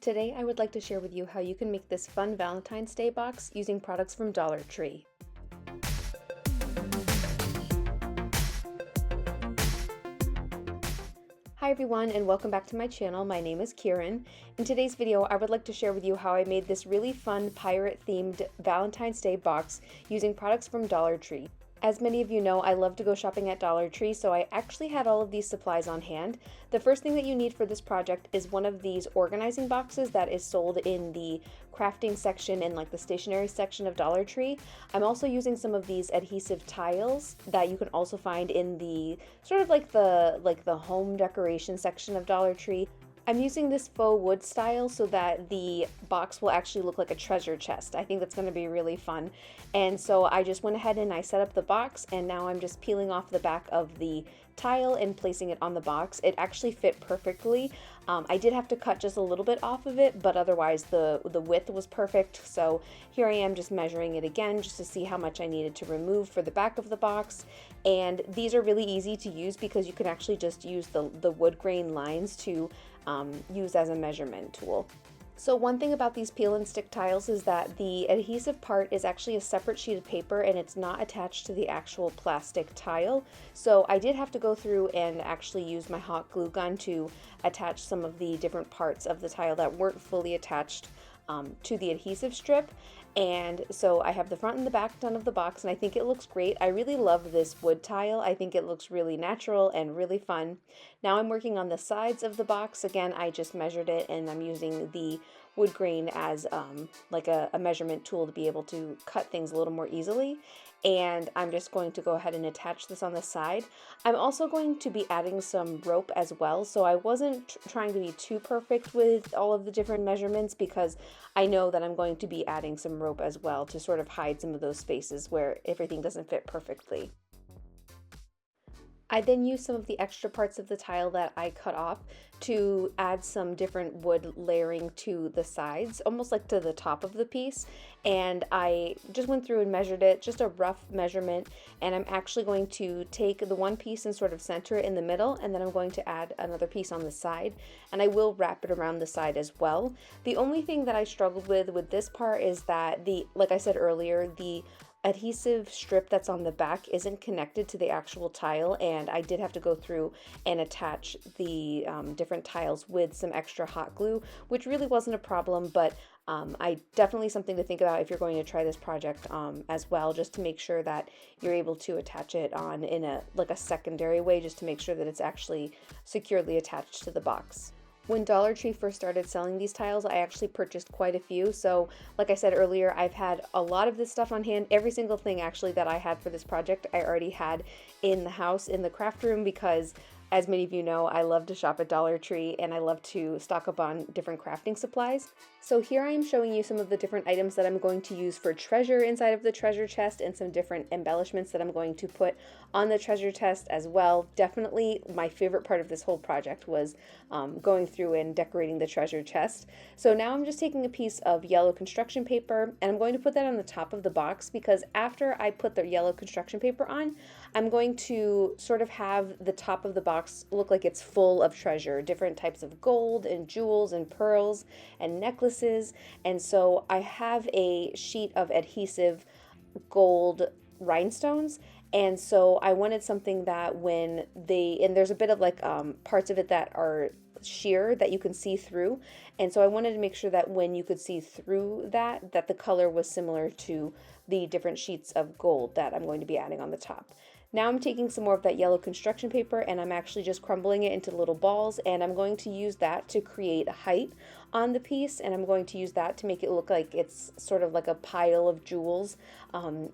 Today I would like to share with you how you can make this fun Valentine's Day box using products from Dollar Tree. Hi everyone and welcome back to my channel. My name is Kieran. In today's video I would like to share with you how I made this really fun pirate themed Valentine's Day box using products from Dollar Tree. As many of you know, I love to go shopping at Dollar Tree, so I actually had all of these supplies on hand. The first thing that you need for this project is one of these organizing boxes that is sold in the crafting section and like the stationery section of Dollar Tree. I'm also using some of these adhesive tiles that you can also find in the sort of like the home decoration section of Dollar Tree. I'm using this faux wood style so that the box will actually look like a treasure chest. I think that's going to be really fun. And so I just went ahead and I set up the box, and now I'm just peeling off the back of the tile and placing it on the box. It actually fit perfectly. I did have to cut just a little bit off of it, but otherwise the width was perfect. So here I am just measuring it again just to see how much I needed to remove for the back of the box. And these are really easy to use because you can actually just use the wood grain lines to use as a measurement tool. So one thing about these peel and stick tiles is that the adhesive part is actually a separate sheet of paper and it's not attached to the actual plastic tile. So I did have to go through and actually use my hot glue gun to attach some of the different parts of the tile that weren't fully attached to the adhesive strip. And so I have the front and the back done of the box, and I think it looks great. I really love this wood tile. I think it looks really natural and really fun. Now I'm working on the sides of the box. Again, I just measured it and I'm using the wood grain as like a measurement tool to be able to cut things a little more easily. And I'm just going to go ahead and attach this on the side. I'm also going to be adding some rope as well, so I wasn't trying to be too perfect with all of the different measurements because I know that I'm going to be adding some rope as well to sort of hide some of those spaces where everything doesn't fit perfectly. I then used some of the extra parts of the tile that I cut off to add some different wood layering to the sides, almost like to the top of the piece. And I just went through and measured it, just a rough measurement. And I'm actually going to take the one piece and sort of center it in the middle, and then I'm going to add another piece on the side. And I will wrap it around the side as well. The only thing that I struggled with this part is that like I said earlier, the adhesive strip that's on the back isn't connected to the actual tile, and I did have to go through and attach the different tiles with some extra hot glue, which really wasn't a problem, but I definitely something to think about if you're going to try this project as well, just to make sure that you're able to attach it on in a secondary way, just to make sure that it's actually securely attached to the box. When Dollar Tree first started selling these tiles, I actually purchased quite a few. So like I said earlier, I've had a lot of this stuff on hand. Every single thing actually that I had for this project, I already had in the house, in the craft room, because as many of you know, I love to shop at Dollar Tree and I love to stock up on different crafting supplies. So here I am showing you some of the different items that I'm going to use for treasure inside of the treasure chest, and some different embellishments that I'm going to put on the treasure chest as well. Definitely my favorite part of this whole project was going through and decorating the treasure chest. So now I'm just taking a piece of yellow construction paper and I'm going to put that on the top of the box, because after I put the yellow construction paper on, I'm going to sort of have the top of the box look like it's full of treasure, different types of gold and jewels and pearls and necklaces. And so I have a sheet of adhesive gold rhinestones, and so I wanted something that when and there's a bit of like parts of it that are sheer that you can see through, and so I wanted to make sure that when you could see through that the color was similar to the different sheets of gold that I'm going to be adding on the top. Now I'm taking some more of that yellow construction paper and I'm actually just crumbling it into little balls, and I'm going to use that to create a height on the piece, and I'm going to use that to make it look like it's sort of like a pile of jewels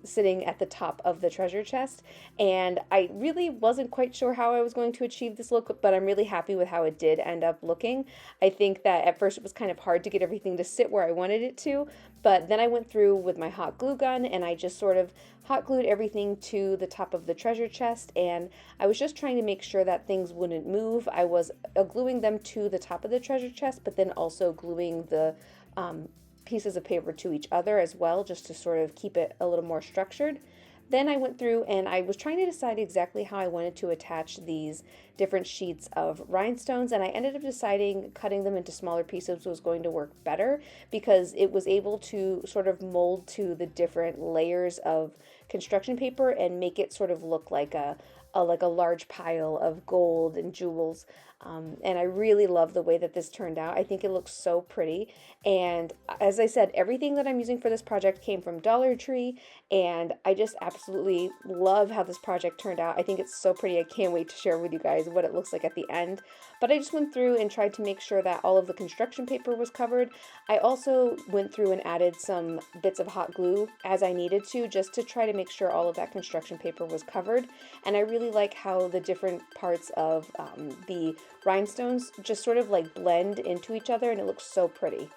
sitting at the top of the treasure chest. And I really wasn't quite sure how I was going to achieve this look, but I'm really happy with how it did end up looking. I think that at first it was kind of hard to get everything to sit where I wanted it to, but then I went through with my hot glue gun and I just sort of hot glued everything to the top of the treasure chest, and I was just trying to make sure that things wouldn't move. I was gluing them to the top of the treasure chest, but then also gluing the pieces of paper to each other as well, just to sort of keep it a little more structured. Then I went through and I was trying to decide exactly how I wanted to attach these different sheets of rhinestones, and I ended up deciding cutting them into smaller pieces was going to work better because it was able to sort of mold to the different layers of construction paper and make it sort of look like a large pile of gold and jewels. And I really love the way that this turned out. I think it looks so pretty. And as I said, everything that I'm using for this project came from Dollar Tree, and I just absolutely love how this project turned out. I think it's so pretty. I can't wait to share with you guys what it looks like at the end. But I just went through and tried to make sure that all of the construction paper was covered. I also went through and added some bits of hot glue as I needed to, just to try to make sure all of that construction paper was covered. And I really like how the different parts of the rhinestones just sort of like blend into each other, and it looks so pretty.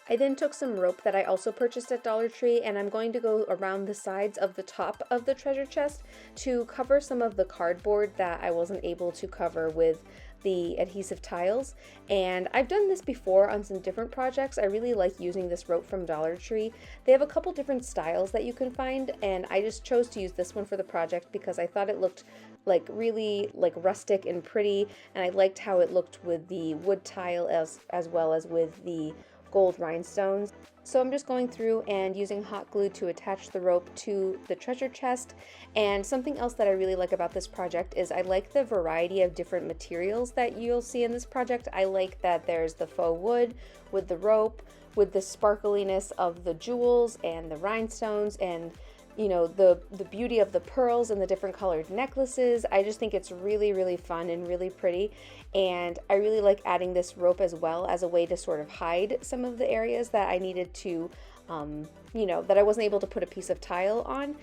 I then took some rope that I also purchased at Dollar Tree, and I'm going to go around the sides of the top of the treasure chest to cover some of the cardboard that I wasn't able to cover with the adhesive tiles. And I've done this before on some different projects. I really like using this rope from Dollar Tree. They have a couple different styles that you can find, and I just chose to use this one for the project because I thought it looked like really like rustic and pretty, and I liked how it looked with the wood tile as well as with the gold rhinestones. So I'm just going through and using hot glue to attach the rope to the treasure chest. And something else that I really like about this project is I like the variety of different materials that you'll see in this project. I like that there's the faux wood with the rope, with the sparkliness of the jewels and the rhinestones, and you know, the beauty of the pearls and the different colored necklaces. I just think it's really fun and really pretty, and I really like adding this rope as well as a way to sort of hide some of the areas that I needed to that I wasn't able to put a piece of tile on.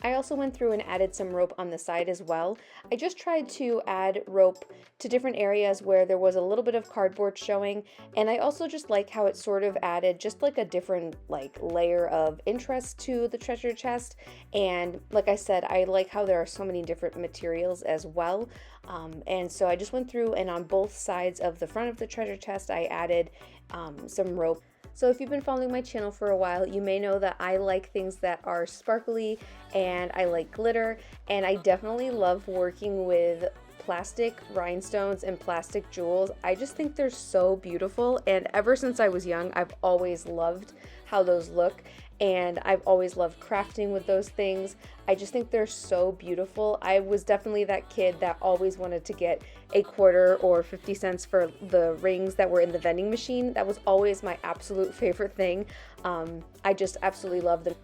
I also went through and added some rope on the side as well. I just tried to add rope to different areas where there was a little bit of cardboard showing, and I also just like how it sort of added just like a different like layer of interest to the treasure chest. And like I said, I like how there are so many different materials as well. And so I just went through and on both sides of the front of the treasure chest I added some rope. So if you've been following my channel for a while, you may know that I like things that are sparkly and I like glitter, and I definitely love working with plastic rhinestones and plastic jewels. I just think they're so beautiful, and ever since I was young, I've always loved how those look, and I've always loved crafting with those things. I just think they're so beautiful. I was definitely that kid that always wanted to get a quarter or 50 cents for the rings that were in the vending machine. That was always my absolute favorite thing. I just absolutely love them.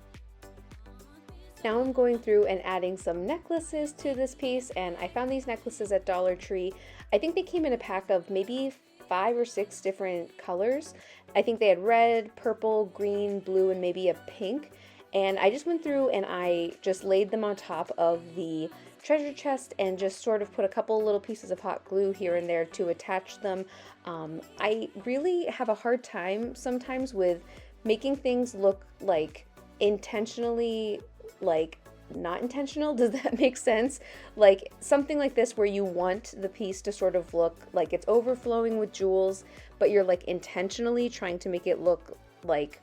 Now I'm going through and adding some necklaces to this piece, and I found these necklaces at Dollar Tree. I think they came in a pack of maybe 5 or 6 different colors. I think they had red, purple, green, blue, and maybe a pink. And I just went through and I just laid them on top of the treasure chest and just sort of put a couple little pieces of hot glue here and there to attach them. I really have a hard time sometimes with making things look like intentionally like not intentional. Does that make sense? Like something like this where you want the piece to sort of look like it's overflowing with jewels, but you're like intentionally trying to make it look like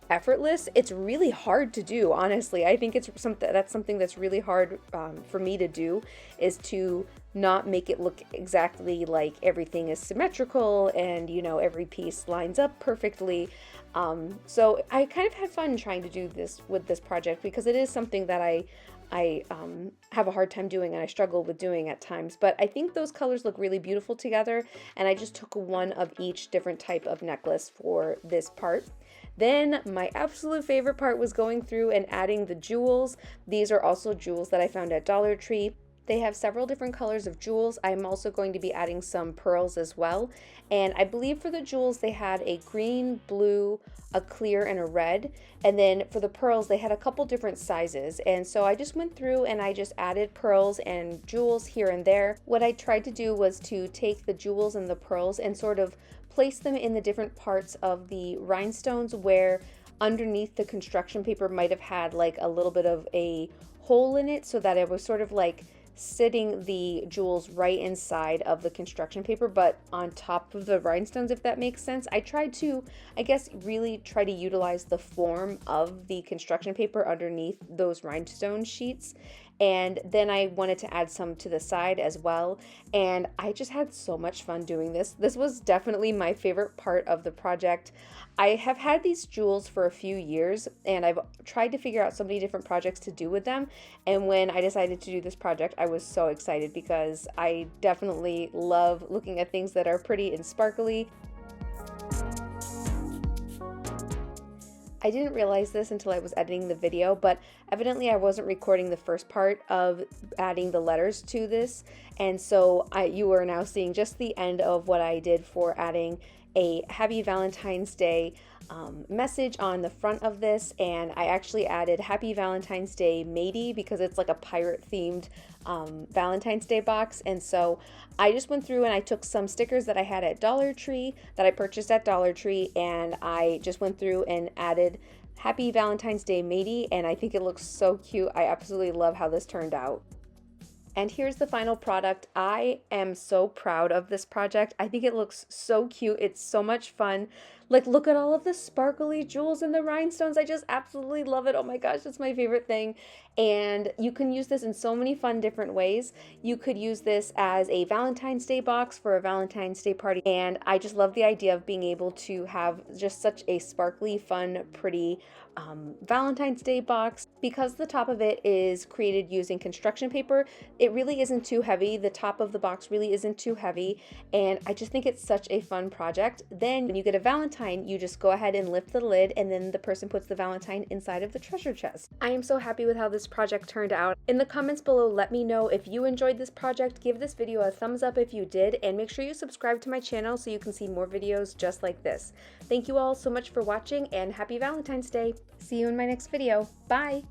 effortless. It's really hard to do, honestly. I think it's something that's really hard for me to do, is to not make it look exactly like everything is symmetrical and every piece lines up perfectly. So I kind of had fun trying to do this with this project because it is something that I have a hard time doing and I struggle with doing at times, but I think those colors look really beautiful together, and I just took one of each different type of necklace for this part. Then my absolute favorite part was going through and adding the jewels. These are also jewels that I found at Dollar Tree. They have several different colors of jewels. I'm also going to be adding some pearls as well. And I believe for the jewels they had a green, blue, a clear, and a red. And then for the pearls they had a couple different sizes. And so I just went through and I just added pearls and jewels here and there. What I tried to do was to take the jewels and the pearls and sort of place them in the different parts of the rhinestones where underneath the construction paper might have had like a little bit of a hole in it, so that it was sort of like sitting the jewels right inside of the construction paper, but on top of the rhinestones, if that makes sense. I tried to, I guess, really try to utilize the form of the construction paper underneath those rhinestone sheets. And then I wanted to add some to the side as well. And I just had so much fun doing this. This was definitely my favorite part of the project. I have had these jewels for a few years and I've tried to figure out so many different projects to do with them. And when I decided to do this project, I was so excited because I definitely love looking at things that are pretty and sparkly. I didn't realize this until I was editing the video, but evidently I wasn't recording the first part of adding the letters to this, and so you are now seeing just the end of what I did for adding a Happy Valentine's Day message on the front of this. And I actually added Happy Valentine's Day matey because it's like a pirate themed Valentine's Day box. And so I just went through and I took some stickers that I had at Dollar Tree, that I purchased at Dollar Tree, and I just went through and added Happy Valentine's Day matey, and I think it looks so cute. I absolutely love how this turned out. And here's the final product. I am so proud of this project. I think it looks so cute. It's so much fun. Like, look at all of the sparkly jewels and the rhinestones. I just absolutely love it. Oh my gosh, it's my favorite thing. And you can use this in so many fun different ways. You could use this as a Valentine's Day box for a Valentine's Day party. And I just love the idea of being able to have just such a sparkly, fun, pretty Valentine's Day box. Because the top of it is created using construction paper, it really isn't too heavy. The top of the box really isn't too heavy, and I just think it's such a fun project. Then when you get a Valentine, you just go ahead and lift the lid, and then the person puts the Valentine inside of the treasure chest. I am so happy with how this project turned out. In the comments below, let me know if you enjoyed this project. Give this video a thumbs up if you did, and make sure you subscribe to my channel so you can see more videos just like this. Thank you all so much for watching, and happy Valentine's Day. See you in my next video. Bye!